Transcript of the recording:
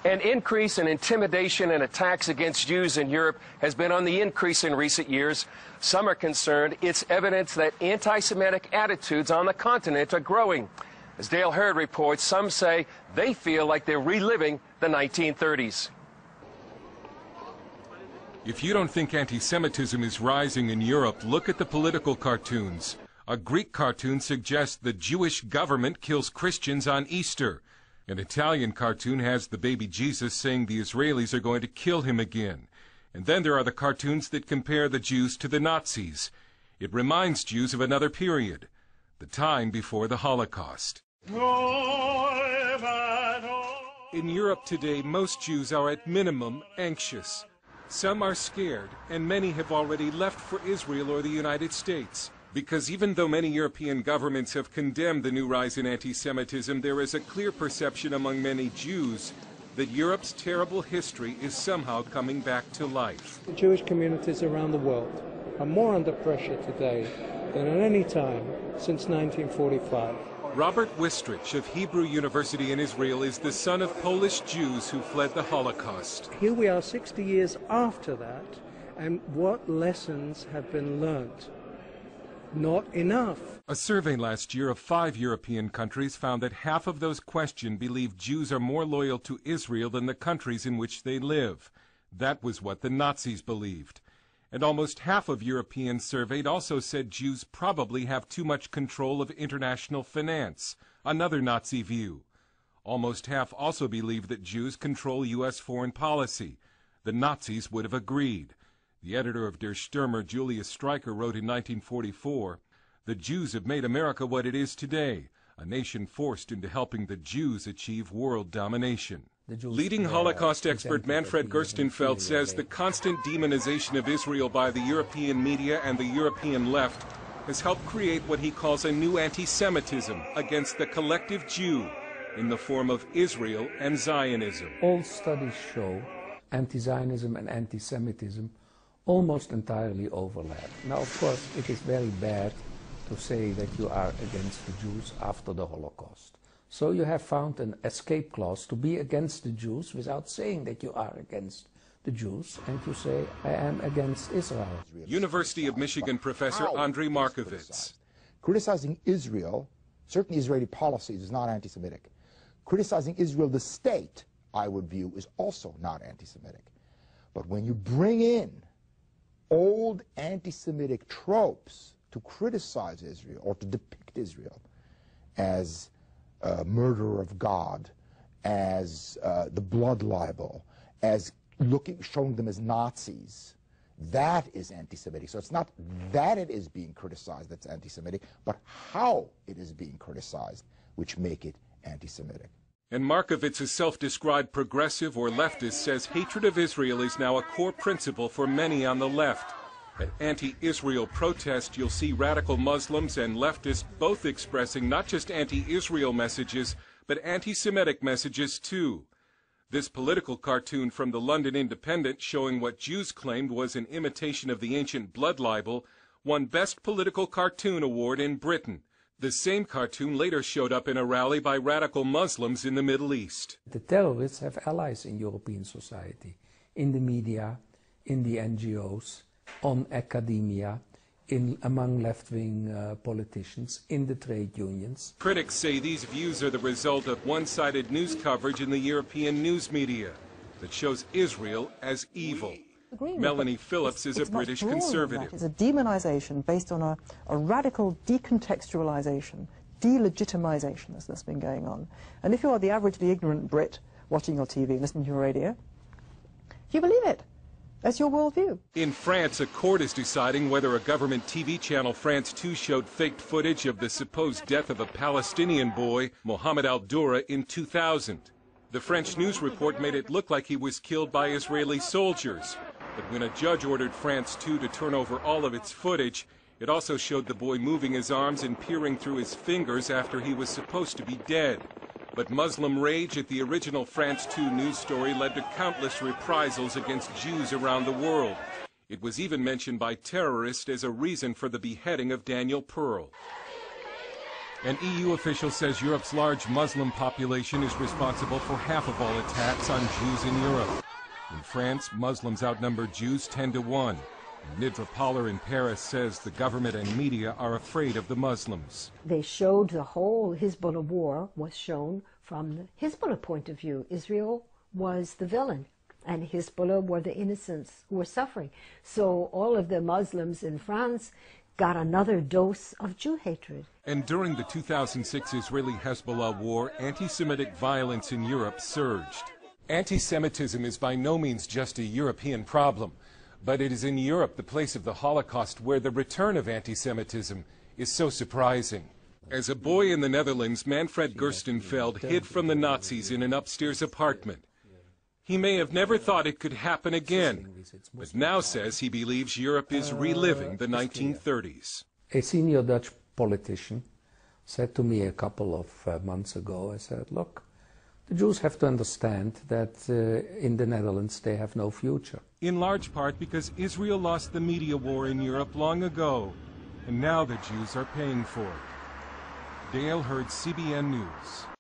An increase in intimidation and attacks against Jews in Europe has been on the increase in recent years. Some are concerned it's evidence that anti-Semitic attitudes on the continent are growing. As Dale Hurd reports, some say they feel like they're reliving the 1930s. If you don't think anti-Semitism is rising in Europe, look at the political cartoons. A Greek cartoon suggests the Jewish government kills Christians on Easter. An Italian cartoon has the baby Jesus saying the Israelis are going to kill him again. And then there are the cartoons that compare the Jews to the Nazis. It reminds Jews of another period, the time before the Holocaust. In Europe today, most Jews are at minimum anxious. Some are scared, and many have already left for Israel or the United States. Because even though many European governments have condemned the new rise in anti-Semitism, there is a clear perception among many Jews that Europe's terrible history is somehow coming back to life. The Jewish communities around the world are more under pressure today than at any time since 1945. Robert Wistrich of Hebrew University in Israel is the son of Polish Jews who fled the Holocaust. Here we are 60 years after that, and what lessons have been learnt? Not enough. A survey last year of 5 European countries found that half of those questioned believe Jews are more loyal to Israel than the countries in which they live. That was what the Nazis believed. And almost half of Europeans surveyed also said Jews probably have too much control of international finance, another Nazi view. Almost half also believe that Jews control U.S. foreign policy. The Nazis would have agreed. The editor of Der Stürmer, Julius Streicher, wrote in 1944, "The Jews have made America what it is today, a nation forced into helping the Jews achieve world domination." Leading Holocaust expert Manfred Gerstenfeld says the constant demonization of Israel by the European media and the European left has helped create what he calls a new anti-Semitism against the collective Jew in the form of Israel and Zionism. All studies show anti-Zionism and anti-Semitism almost entirely overlap. Now, of course, it is very bad to say that you are against the Jews after the Holocaust. So you have found an escape clause to be against the Jews without saying that you are against the Jews, and you say, I am against Israel. University of Michigan professor Andrei Markovits. Criticizing Israel, certain Israeli policies, is not anti-Semitic. Criticizing Israel, the state, I would view, is also not anti-Semitic. But when you bring in old anti-Semitic tropes to criticize Israel or to depict Israel as murderer of God, as the blood libel, as showing them as Nazis, that is anti-Semitic. So it's not that it is being criticized that's anti-Semitic, but how it is being criticized which make it anti-Semitic. And Markovits, a self-described progressive or leftist, says hatred of Israel is now a core principle for many on the left. At anti-Israel protest, you'll see radical Muslims and leftists both expressing not just anti-Israel messages, but anti-Semitic messages too. This political cartoon from the London Independent, showing what Jews claimed was an imitation of the ancient blood libel, won Best Political Cartoon Award in Britain. The same cartoon later showed up in a rally by radical Muslims in the Middle East. The terrorists have allies in European society, in the media, in the NGOs, on academia, among left-wing politicians, in the trade unions. Critics say these views are the result of one-sided news coverage in the European news media that shows Israel as evil. Melanie Phillips is a British conservative. It's a demonization based on a radical decontextualization, delegitimization that's been going on. And if you are the averagely ignorant Brit watching your TV, listening to your radio, you believe it. That's your worldview. In France, a court is deciding whether a government TV channel, France 2, showed faked footage of the supposed death of a Palestinian boy, Mohammed al-Doura, in 2000. The French news report made it look like he was killed by Israeli soldiers. But when a judge ordered France 2 to turn over all of its footage, it also showed the boy moving his arms and peering through his fingers after he was supposed to be dead. But Muslim rage at the original France 2 news story led to countless reprisals against Jews around the world. It was even mentioned by terrorists as a reason for the beheading of Daniel Pearl. An EU official says Europe's large Muslim population is responsible for half of all attacks on Jews in Europe. In France, Muslims outnumber Jews 10-1. Nidra Poller in Paris says the government and media are afraid of the Muslims. They showed the whole Hezbollah war was shown from the Hezbollah point of view. Israel was the villain, and Hezbollah were the innocents who were suffering. So all of the Muslims in France got another dose of Jew hatred. And during the 2006 Israeli-Hezbollah war, anti-Semitic violence in Europe surged. Anti-Semitism is by no means just a European problem, but it is in Europe, the place of the Holocaust, where the return of anti-Semitism is so surprising. As a boy in the Netherlands, Manfred Gerstenfeld hid from the Nazis in an upstairs apartment. He may have never thought it could happen again, but now says he believes Europe is reliving the 1930s. A senior Dutch politician said to me a couple of months ago, I said, look, the Jews have to understand that in the Netherlands they have no future. In large part because Israel lost the media war in Europe long ago, and now the Jews are paying for it. Dale Hurd, CBN News.